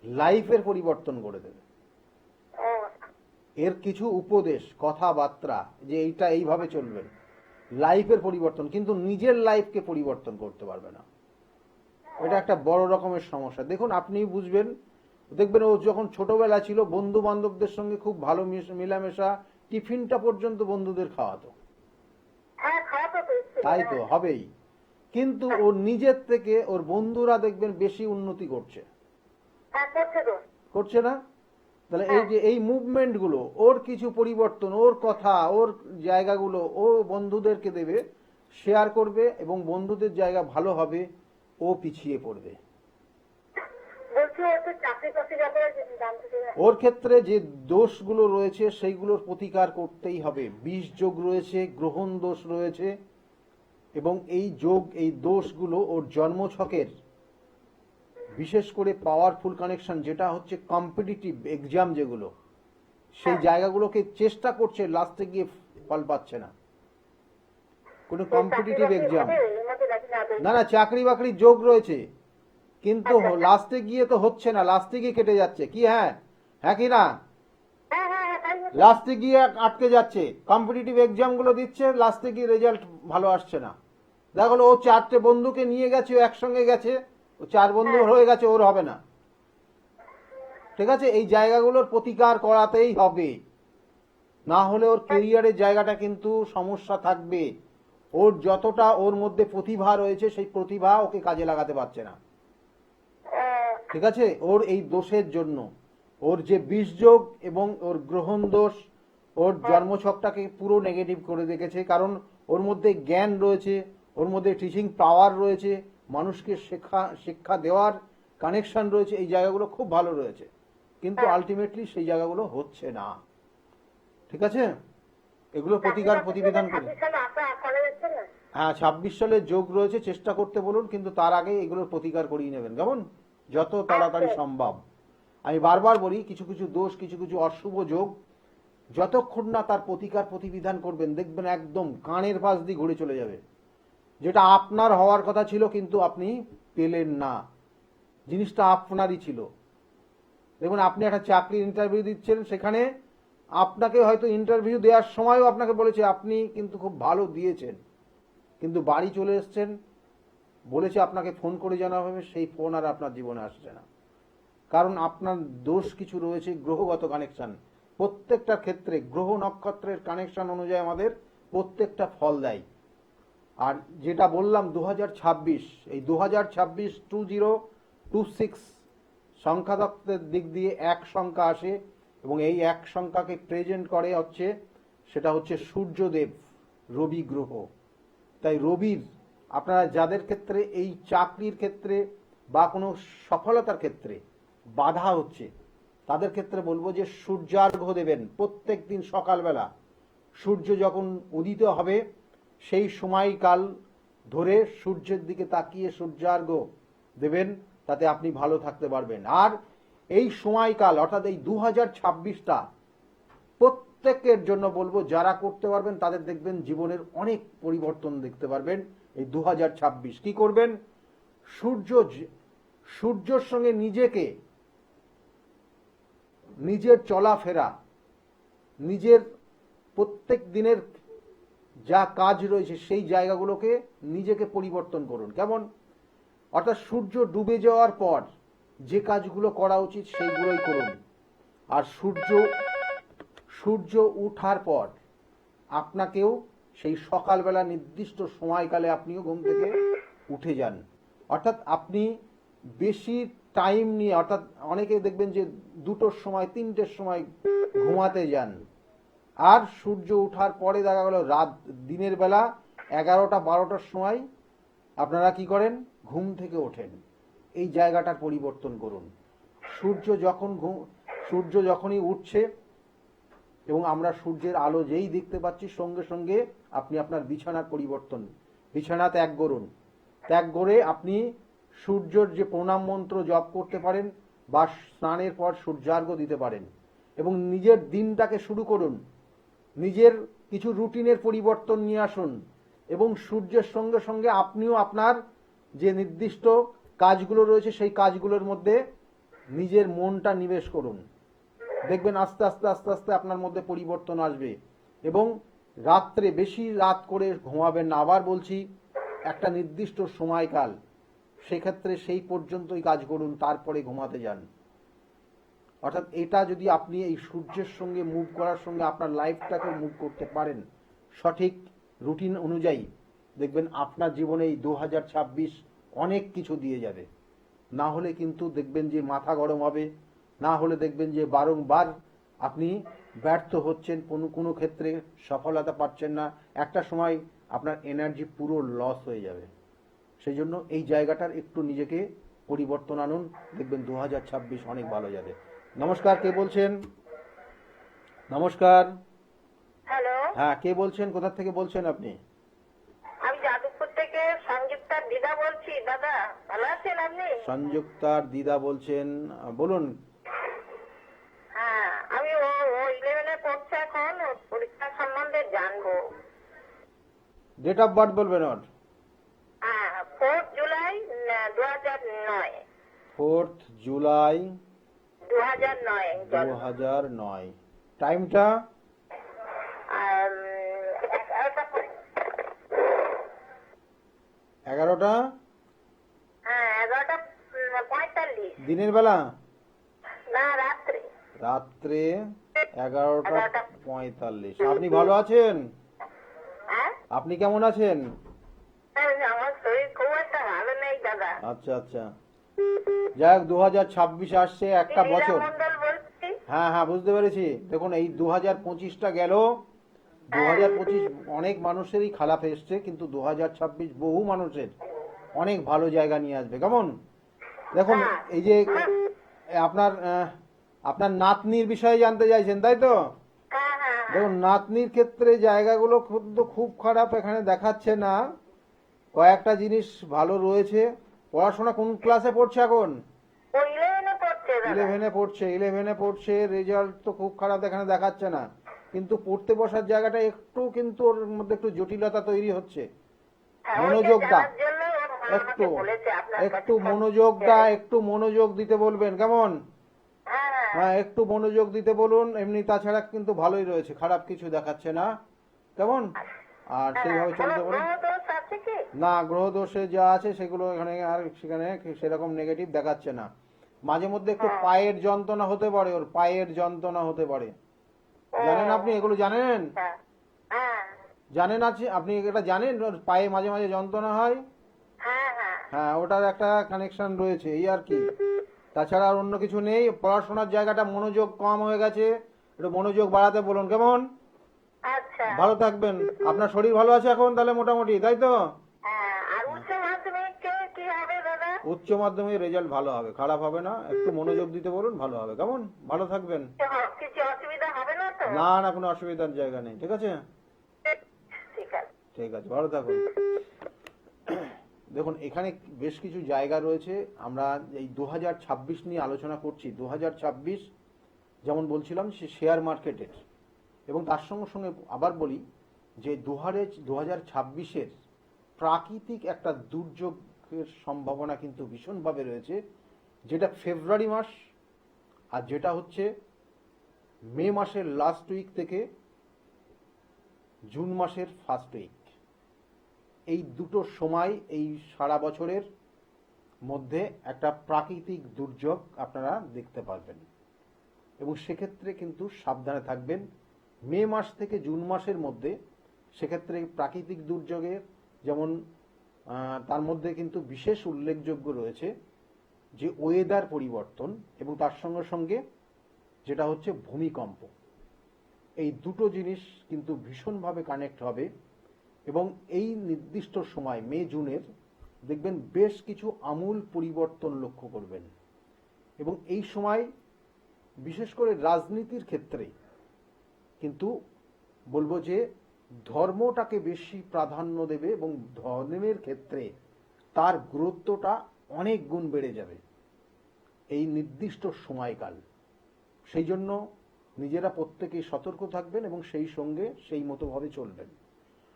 লাইফের পরিবর্তন করে দেবে। এর কিছু উপদেশ, কথাবার্তা, যে এইটা এইভাবে চলবেন, লাইফের পরিবর্তন, কিন্তু নিজের লাইফকে পরিবর্তন করতে পারবে না। এটা একটা বড় রকমের সমস্যা। দেখুন আপনি বুঝবেন, দেখবেন ও যখন ছোটবেলা ছিল, বন্ধু বান্ধবদের সঙ্গে খুব ভালো মেলামেশা, টিফিনটা পর্যন্ত বন্ধুদের খাওয়াতো। তাই তো হবেই, কিন্তু ওর নিজের থেকে ওর বন্ধুরা দেখবেন বেশি উন্নতি করছে, করছে না? তাহলে এই যে এই মুভমেন্ট গুলো, ওর কিছু পরিবর্তন, ওর কথা, ওর জায়গাগুলো ও বন্ধুদেরকে দেবে, শেয়ার করবে, এবং বন্ধুদের জায়গা ভালো হবে, ও পিছিয়ে পড়বে। ওর ক্ষেত্রে যে দোষগুলো রয়েছে সেইগুলোর প্রতিকার করতেই হবে। বিষ যোগ রয়েছে, গ্রহণ দোষ রয়েছে, এবং এই যোগ, এই দোষগুলো ওর জন্মছকের বিশেষ করে পাওয়ারফুল কানেকশন, যেটা হচ্ছে কম্পিটিটিভ এক্সাম, যেগুলো সেই জায়গাগুলোকে চেষ্টা করছে, লাস্টে গিয়ে ফল পাচ্ছে না। কোনো কম্পিটিটিভ এক্সাম, নাকি না করি। না না, চাকরি বাকরির যোগ রয়েছে, কিন্তু লাস্টে গিয়ে তো হচ্ছে না, লাস্টে গিয়ে কেটে যাচ্ছে কি, হ্যাঁ হ্যাঁ কি না, হ্যাঁ হ্যাঁ হ্যাঁ, তাই হচ্ছে। লাস্টে গিয়ে আটকে যাচ্ছে। কম্পিটিটিভ এক্সাম গুলো দিচ্ছে, লাস্টে গিয়ে রেজাল্ট ভালো আসছে না। দেখো ও 4টে বন্ধুকে নিয়ে গেছে, ও একসঙ্গে গেছে, ও 4 বন্ধু হয়ে গেছে, ওর হবে না। ঠিক আছে, এই জায়গাগুলোর প্রতিকার করাতেই হবে, না হলে ওর কেরিয়ারের জায়গাটা কিন্তু সমস্যা থাকবে। ওর যতটা ওর মধ্যে প্রতিভা রয়েছে, সেই প্রতিভা ওকে কাজে লাগাতে পারছে না। ঠিক আছে, ওর এই দোষের জন্য, ওর যে বিষযোগ এবং ওর গ্রহণ দোষ ওর জন্মছকটাকে পুরো নেগেটিভ করে রেখেছে। কারণ ওর মধ্যে জ্ঞান রয়েছে, ওর মধ্যে টিচিং পাওয়ার রয়েছে, মানুষকে শিক্ষা দেওয়ার কানেকশন রয়েছে, এই জায়গাগুলো খুব ভালো রয়েছে, কিন্তু আলটিমেটলি সেই জায়গাগুলো হচ্ছে না। ঠিক আছে, এগুলো প্রতিবিধান করে। 26 সালে আসা করা যাচ্ছে না? হ্যাঁ, 26 সালের যোগ রয়েছে, চেষ্টা করতে বলুন, কিন্তু তার আগে এগুলোর প্রতিকার করিয়ে নেবেন কেমন, যত তাড়াতাড়ি সম্ভব। আমি বারবার বলি, কিছু কিছু দোষ, কিছু কিছু অশুভ যোগ, যতক্ষণ না তার প্রতিবিধান করবেন, দেখবেন একদম কানের পাশ দিয়ে ঘুরে চলে যাবে। যেটা আপনার হওয়ার কথা ছিল কিন্তু আপনি পেলেন না, জিনিসটা আপনারই ছিল। দেখুন, আপনি একটা চাকরির ইন্টারভিউ দিচ্ছেন, সেখানে আপনাকে হয়তো ইন্টারভিউ দেওয়ার সময়ও আপনাকে বলেছে আপনি কিন্তু খুব ভালো দিয়েছেন, কিন্তু বাড়ি চলে এসছেন, বলেছে আপনাকে ফোন করে জানানো হবে, সেই ফোন আর আপনার জীবনে আসছে না। কারণ আপনার দোষ কিছু রয়েছে, গ্রহগত কানেকশন। প্রত্যেকটা ক্ষেত্রে গ্রহ নক্ষত্রের কানেকশন অনুযায়ী আমাদের প্রত্যেকটা ফল দেয়। আর যেটা বললাম 2026, এই 2026 2026 সংখ্যাতত্ত্বের দিক দিয়ে এক সংখ্যা আসে, এবং এই এক সংখ্যাকে প্রেজেন্ট করে হচ্ছে, সেটা হচ্ছে সূর্যদেব, রবি গ্রহ। তাই রবির, আপনারা যাদের ক্ষেত্রে এই চাকরির ক্ষেত্রে বা কোনো সফলতার ক্ষেত্রে বাধা হচ্ছে, তাদের ক্ষেত্রে বলবো যে সূর্যার্ঘ্য দেবেন প্রত্যেক দিন সকালবেলা। সূর্য যখন উদিত হবে সেই সময়কাল ধরে সূর্যের দিকে তাকিয়ে সূর্যার্ঘ্য দেবেন, তাতে আপনি ভালো থাকতে পারবেন। আর এই সময়কাল অর্থাৎ এই 2026টা প্রত্যেকের জন্য বলবো, যারা করতে পারবেন তাদের দেখবেন জীবনের অনেক পরিবর্তন দেখতে পারবেন। এই 2026 কি করবেন, সূর্যের সঙ্গে নিজের চলাফেরা, নিজের প্রত্যেক দিনের যা কাজ রয়েছে সেই জায়গাগুলোকে নিজেকে পরিবর্তন করুন কেমন। অর্থাৎ সূর্য ডুবে যাওয়ার পর যে কাজগুলো করা উচিত সেইগুলোই করুন। আর সূর্য উঠার পর আপনাকেও সেই সকালবেলা নির্দিষ্ট সময়কালে আপনিও ঘুম থেকে উঠে যান। অর্থাৎ আপনি বেশি টাইম নিয়ে, অর্থাৎ অনেকে দেখবেন যে 2টোর সময় 3টের সময় ঘুমাতে যান, আর সূর্য ওঠার পরে দেখা গেল দিনের বেলা 11টা 12টার সময় আপনারা কি করেন, ঘুম থেকে ওঠেন। এই জায়গাটার পরিবর্তন করুন। সূর্য যখনই উঠছে এবং আমরা সূর্যের আলো যেই দেখতে পাচ্ছি, সঙ্গে সঙ্গে আপনি আপনার বিছানা ত্যাগ করুন। ত্যাগ করে আপনি সূর্যের যে প্রণাম মন্ত্র জপ করতে পারেন, বা স্নানের পর সূর্যার্ঘ্য দিতে পারেন, এবং নিজের দিনটাকে শুরু করুন। নিজের কিছু রুটিনের পরিবর্তন নিয়ে আসুন, এবং সূর্যের সঙ্গে সঙ্গে আপনিও আপনার যে নির্দিষ্ট কাজগুলো রয়েছে সেই কাজগুলোর মধ্যে নিজের মনটা নিবেশ করুন। দেখবেন আস্তে আস্তে আস্তে আস্তে আপনার মধ্যে পরিবর্তন আসবে। এবং রাত্রে বেশি রাত করে ঘুমাবেন না, আবার বলছি, একটা নির্দিষ্ট সময়কাল, সেক্ষেত্রে সেই পর্যন্তই কাজ করুন, তারপরে ঘুমাতে যান। অর্থাৎ এটা যদি আপনি এই সূর্যের সঙ্গে মুভ করার সঙ্গে আপনার লাইফটাকে মুভ করতে পারেন সঠিক রুটিন অনুযায়ী, দেখবেন আপনার জীবনে এই 2026 অনেক কিছু দিয়ে যাবে। না হলে কিন্তু দেখবেন যে মাথা গরম হবে, না হলে দেখবেন যে বারংবার আপনি ব্যর্থ হচ্ছেন, কোনো ক্ষেত্রে সফলতা পাচ্ছেন না, একটা সময় আপনার এনার্জি পুরো লস হয়ে যাবে। সেই জন্য এই জায়গাটার একটু নিজেকে পরিবর্তন আনুন, দেখবেন 2026 অনেক ভালো যাবে। নমস্কার, কে বলছেন? নমস্কার। হ্যালো, হ্যাঁ, কে বলছেন, কোথা থেকে বলছেন আপনি? আমি যাদবপুর থেকে সংযুক্তার দিদা বলছি। দাদা, ভালো আছেন আপনি? সংযুক্তার দিদা বলছেন, বলুন। হ্যাঁ, আমি ও 11-এ পড়ছে এখন, ওর পরীক্ষা সম্বন্ধে জানবো। ডেট অফ বার্থ বলবেন ওর? হ্যাঁ, 4th জুলাই 2009 জন্ম। 2009। টাইমটা? আর 11টা। হ্যাঁ 11:45। দিনের বেলা? না, রাত্রে। রাত্রে 11:45। আপনি ভালো আছেন? হ্যাঁ? আপনি কেমন আছেন? আমার শরীর খুব একটা ভালো নেই দাদা। আচ্ছা আচ্ছা, যাই হোক 2026 আসছে, একটা লীলা বছর। মণ্ডল বলছি। হ্যাঁ হ্যাঁ, বুঝতে পেরেছি। দেখুন, এই 2025টা গেল, 2025 অনেক মানুষেরই খারাপ এসছে, কিন্তু 2026 বহু মানুষের অনেক ভালো জায়গা নিয়ে আসবে। কেমন? দেখুন, এই যে আপনার আপনার নাতনির বিষয়ে জানতে চাইছেন, তাই তো? হ্যাঁ হ্যাঁ দেখুন, নাতনির ক্ষেত্রে জায়গাগুলো কিন্তু খুব খারাপ এখানে দেখাচ্ছে না। কয়েকটা জিনিস ভালো রয়েছে। পড়াশোনা কোন ক্লাসে পড়ছে এখন? ও 11-এ পড়ছে দাদা। 11-এ পড়ছে। রেজাল্ট তো খুব খারাপ এখানে দেখাচ্ছে না, কিন্তু পড়তে বসার জায়গাটা একটু, কিন্তু ওর মধ্যে একটু জটিলতা তৈরি হচ্ছে। হ্যাঁ, মনোযোগ ওইটা দা, জানার জন্য ওর মা একটু আমাকে বলেছে আপনার একটু কাছে মনোযোগ দা, একটু মনোযোগ দিতে বলবেন। কেমন? হ্যাঁ হ্যাঁ হ্যাঁ, একটু মনোযোগ দিতে বলুন। এমনি তাছাড়া কিন্তু ভালোই রয়েছে, খারাপ কিছু দেখাচ্ছে না। কেমন? আর সেইভাবে চলতে বলুন। কোনো দোষ আছে কি? না, গ্রহ দোষে যা আছে সেগুলো এখানে আর সেখানে সেরকম নেগেটিভ দেখাচ্ছে না। মাঝে মধ্যে একটু পায়ের যন্ত্রণা হতে পারে, ওর পায়ের যন্ত্রণা হতে পারে। জানেন আপনি এগুলো? জানেন? হ্যাঁ হ্যাঁ জানেন আছে আপনি এটা জানেন, ওর পায়ে মাঝে মাঝে যন্ত্রণা হয়? হ্যাঁ হ্যাঁ হ্যাঁ, ওটার একটা কানেকশন রয়েছে, এই আর কি। তাছাড়া আর অন্য কিছু নেই। পড়াশোনার জায়গাটা মনোযোগ কম হয়ে গেছে, একটু মনোযোগ বাড়াতে বলুন। কেমন? আচ্ছা ভালো থাকবেন। আপনার শরীর ভালো আছে এখন তাহলে মোটামুটি, তাই তো? হ্যাঁ। আর উচ্চ মাধ্যমিক কি হবে দাদা? উচ্চ মাধ্যমিক রেজাল্ট ভালো হবে, খারাপ হবে না। একটু মনোযোগ দিতে বলুন, ভালো হবে। কেমন? ভালো থাকবেন। কিছু অসুবিধা হবে না তো? না না, কোনো অসুবিধার জায়গা নেই। ঠিক আছে? ঠিক আছে। ঠিক আছে, ভালো থাকুন। দেখুন, এখানে বেশ কিছু জায়গা রয়েছে। আমরা এই 2026 নিয়ে আলোচনা করছি। 2026 যেমন বলছিলাম সে শেয়ার মার্কেটের, এবং তার সঙ্গে সঙ্গে আবার বলি যে 2026-এর প্রাকৃতিক একটা দুর্যোগের সম্ভাবনা কিন্তু ভীষণভাবে রয়েছে, যেটা ফেব্রুয়ারি মাস আর যেটা হচ্ছে মে মাসের লাস্ট উইক থেকে জুন মাসের ফার্স্ট উইক। এই দুটো সময় এই সারা বছরের মধ্যে একটা প্রাকৃতিক দুর্যোগ আপনারা দেখতে পারবেন, এবং সেক্ষেত্রে কিন্তু সাবধানে থাকবেন। মে মাস থেকে জুন মাসের মধ্যে সেক্ষেত্রে প্রাকৃতিক দুর্যোগের যেমন তার মধ্যে কিন্তু বিশেষ উল্লেখযোগ্য রয়েছে যে ওয়েদার পরিবর্তন, এবং তার সঙ্গে সঙ্গে যেটা হচ্ছে ভূমিকম্প। এই দুটো জিনিস কিন্তু ভীষণভাবে কানেক্ট হবে, এবং এই নির্দিষ্ট সময় মে জুনের দেখবেন বেশ কিছু আমূল পরিবর্তন লক্ষ্য করবেন। এবং এই সময় বিশেষ করে রাজনীতির ক্ষেত্রে কিন্তু বলবো যে ধর্মটাকে বেশি প্রাধান্য দেবে, এবং ধর্মের ক্ষেত্রে তার গুরুত্বটা অনেক গুণ বেড়ে যাবে এই নির্দিষ্ট সময়কাল। সেই জন্য নিজেরা প্রত্যেকেই সতর্ক থাকবেন এবং সেই সঙ্গে সেই মতোভাবে চলবেন।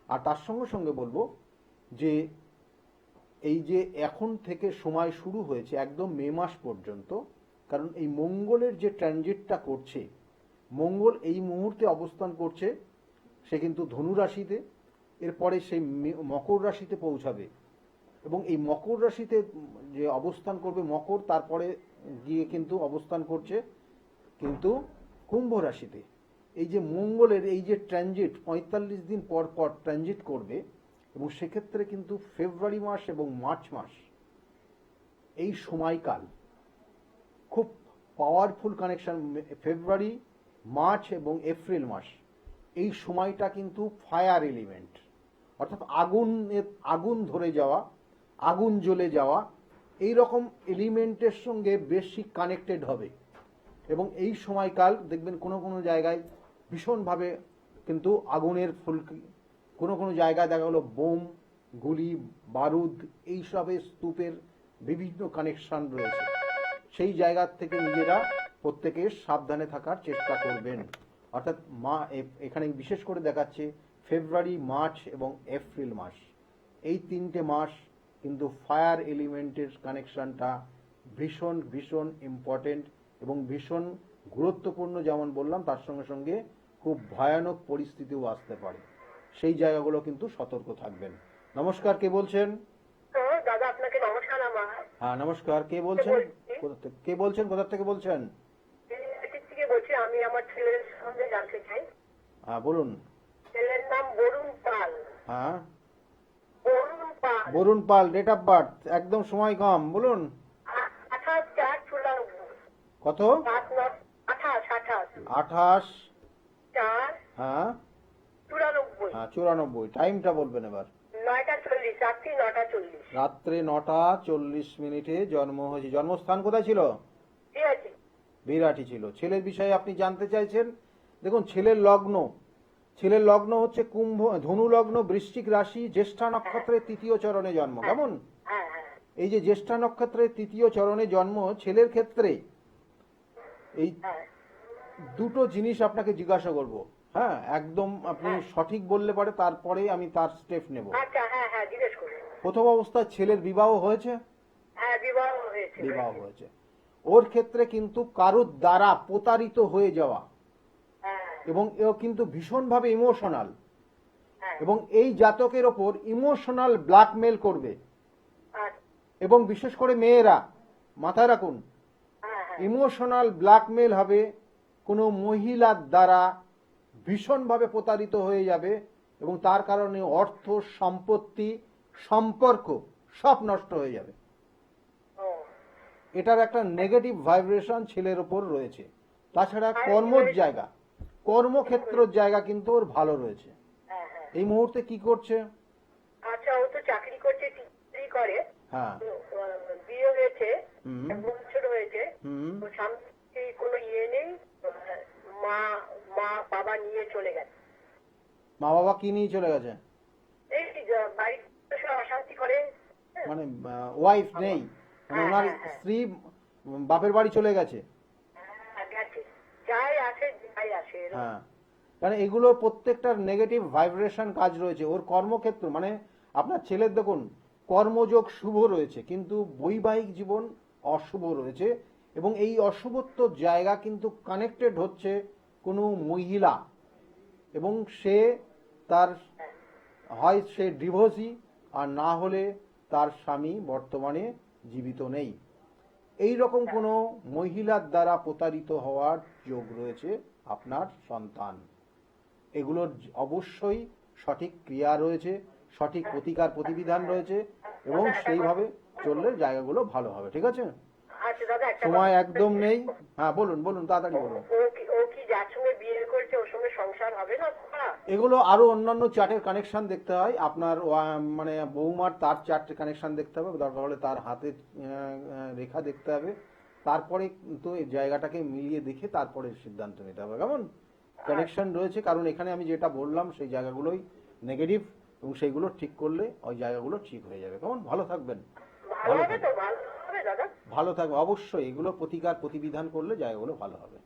আর তার সঙ্গে সঙ্গে বলবো যে এই যে এখন থেকে সময় শুরু হয়েছে একদম মে মাস পর্যন্ত, কারণ এই মঙ্গলের যে ট্রানজিটটা করছে, মঙ্গল এই মুহূর্তে অবস্থান করছে, সে কিন্তু ধনু রাশিতে, এরপরে সেই মকর রাশিতে পৌঁছাবে, এবং এই মকর রাশিতে যে অবস্থান করবে মকর, তারপরে গিয়ে কিন্তু অবস্থান করছে কিন্তু কুম্ভ রাশিতে। এই যে মঙ্গলের এই যে ট্রানজিট 45 দিন পর পর ট্রানজিট করবে, এবং সেক্ষেত্রে কিন্তু ফেব্রুয়ারি মাস এবং মার্চ মাস এই সময়কাল খুব পাওয়ারফুল কানেকশন। ফেব্রুয়ারি, মার্চ এবং এপ্রিল মাস এই সময়টা কিন্তু ফায়ার এলিমেন্ট, অর্থাৎ আগুন ধরে যাওয়া, আগুন জ্বলে যাওয়া, এই রকম এলিমেন্টের সঙ্গে বেশি কানেক্টেড হবে। এবং এই সময়কাল দেখবেন কোনো কোনো জায়গায় ভীষণভাবে কিন্তু আগুনের ফুলকি, কোনো কোনো জায়গায় দেখা গেলো বোম, গুলি, বারুদ, এইসবের স্তূপের বিভিন্ন কানেকশন রয়েছে। সেই জায়গার থেকে নিজেরা প্রত্যেকে সাবধানে থাকার চেষ্টা করবেন। অর্থাৎ এখানে বিশেষ করে দেখাচ্ছে ফেব্রুয়ারি, মার্চ এবং এপ্রিল মাস, এই তিনটে মাস কিন্তু ফায়ার এলিমেন্টের কানেকশনটা ভীষণ ভীষণ ইম্পর্টেন্ট এবং ভীষণ গুরুত্বপূর্ণ, যেমন বললাম তার সঙ্গে সঙ্গে খুব ভয়ানক পরিস্থিতিও আসতে পারে। সেই জায়গাগুলো কিন্তু সতর্ক থাকবেন। নমস্কার, কে বলছেন? দাদা আপনাকে নমস্কার। আমার হ্যাঁ নমস্কার, কে বলছেন? কে বলছেন, কোথা থেকে বলছেন? থেকে বলছি। আমি আমার ছেলের সম্বন্ধে জানতে চাই। হ্যাঁ বলুন। ছেলের নাম বরুণ পাল। হ্যাঁ বরুণ পাল। বরুণ পাল, ডেট অফ বার্থ, একদম সময় কম, বলুন 28/4/94। কত? 28 হ্যাঁ 4/94। হ্যাঁ 94। টাইমটা বলবেন এবার। 9:40, রাত্রি 9:40। রাত্রে 9:40 জন্ম হয়েছে। জন্মস্থান কোথায় ছিল? ঠিক আছে। বিরাটি ছিল। ছেলের বিষয়ে আপনি জানতে চাইছেন। দেখুন, ছেলের লগ্ন হচ্ছে কুম্ভ, ধনু লগ্ন, বৃশ্চিক রাশি, জ্যেষ্ঠা নক্ষত্রের 3য় চরণে জন্ম। কেমন? হ্যাঁ হ্যাঁ। এই যে জ্যেষ্ঠা নক্ষত্রের 3য় চরণে জন্ম ছেলের ক্ষেত্রে, এই হ্যাঁ দুটো জিনিস আপনাকে জিজ্ঞাসা করব। হ্যাঁ, একদম আপনি সঠিক বললে পারে, তারপরে আমি তার স্টেপ নেব। আচ্ছা, হ্যাঁ হ্যাঁ, জিজ্ঞেস করুন। প্রথম অবস্থায় ছেলের বিবাহ হয়েছে? হ্যাঁ, বিবাহ হয়েছে। বিবাহ হয়েছে। ওর ক্ষেত্রে কিন্তু কারোর দ্বারা প্রতারিত হয়ে যাওয়া, হ্যাঁ এবং ও কিন্তু ভীষণভাবে ইমোশনাল, হ্যাঁ। এবং এই জাতকের ওপর ইমোশনাল ব্ল্যাকমেল করবে। আচ্ছা, এবং বিশেষ করে মেয়েরা, মাথায় রাখুন, হ্যাঁ হ্যাঁ। ইমোশনাল ব্ল্যাকমেল হবে, কোনো মহিলার দ্বারা ভীষণভাবে প্রতারিত হয়ে যাবে, এবং তার কারণে অর্থ, সম্পত্তি, সম্পর্ক সব নষ্ট হয়ে যাবে। ও, এটার একটা নেগেটিভ ভাইব্রেশন ছেলের ওপর রয়েছে। তাছাড়া কর্মক্ষেত্রের জায়গা কিন্তু ওর ভালো রয়েছে। হ্যাঁ হ্যাঁ। এই মুহূর্তে কি করছে? আচ্ছা, ও তো চাকরি করছে, চাকরি করে। হ্যাঁ তো, বিয়ে হয়েছে, হুম 1 বছর হয়েছে। হুম তো স্বামী কোনো ইয়ে নেই। মা মা বাবা নিয়ে চলে গেছে। মা বাবা কি নিয়ে চলে গেছে? এই বাড়িতে সব অশান্তি করে। মানে ওয়াইফ নেই, মানে হ্যাঁ, ওনার হ্যাঁ, হ্যাঁ। স্ত্রী বাপের বাড়ি চলে গেছে। হ্যাঁ, গেছে। যাই আসে যাই আসে এরকম। হ্যাঁ, কারণ এগুলো প্রত্যেকটার নেগেটিভ ভাইব্রেশন কাজ রয়েছে। ওর কর্মক্ষেত্র, মানে আপনার ছেলের দেখুন কর্মযোগ শুভ রয়েছে, কিন্তু বৈবাহিক জীবন অশুভ রয়েছে, এবং এই অশুভত্ব জায়গা কিন্তু কানেক্টেড হচ্ছে কোনো মহিলা, এবং সে তার হয় সে ডিভোর্সি, আর না হলে তার স্বামী বর্তমানে জীবিত নেই। এই রকম কোনো মহিলার দ্বারা প্রতারিত হওয়ার যোগ রয়েছে আপনার সন্তান। এগুলোর অবশ্যই সঠিক ক্রিয়া রয়েছে, সঠিক প্রতিকার প্রতিবিধান রয়েছে, এবং সেইভাবে চললে জায়গাগুলো ভালো হবে। ঠিক আছে? আচ্ছা দাদা, একটা সময় কথা একদম নেই। হ্যাঁ বলুন বলুন, তাড়াতাড়ি বলুন। ও কি যার সঙ্গে বিয়ে করেছে ওর সঙ্গে সংসার হবে না? এগুলো আরো অন্যান্য চার্টের কানেকশন দেখতে হয়। আপনার মানে বৌমার তার চার্টের কানেকশন দেখতে হবে, দরকার হলে তার হাতের রেখা দেখতে হবে, তারপরে তো এই জায়গাটাকে মিলিয়ে দেখে তারপরে সিদ্ধান্ত নিতে হবে। কেমন কানেকশন রয়েছে, কারণ এখানে আমি যেটা বললাম সেই জায়গাগুলোই নেগেটিভ, এবং সেইগুলো ঠিক করলে ওই জায়গাগুলো ঠিক হয়ে যাবে। কেমন? ভালো থাকবেন। ভালো হবে তো? ভালো হবে দাদা? ভালো থাকবে অবশ্যই। এগুলো প্রতিকার প্রতিবিধান করলে জায়গাগুলো ভালো হবে।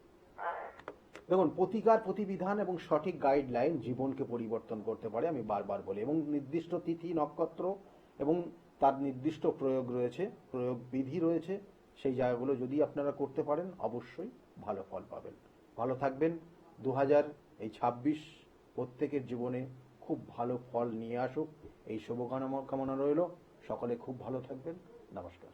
দেখুন, প্রতিকার প্রতিবিধান এবং সঠিক গাইডলাইন জীবনকে পরিবর্তন করতে পারে, আমি বারবার বলি, এবং নির্দিষ্ট তিথি নক্ষত্র এবং তার নির্দিষ্ট প্রয়োগ রয়েছে, প্রয়োগ বিধি রয়েছে। সেই জায়গাগুলো যদি আপনারা করতে পারেন অবশ্যই ভালো ফল পাবেন। ভালো থাকবেন। 2026 প্রত্যেকের জীবনে খুব ভালো ফল নিয়ে আসুক, এই শুভকামনা রইল। সকলে খুব ভালো থাকবেন। নমস্কার।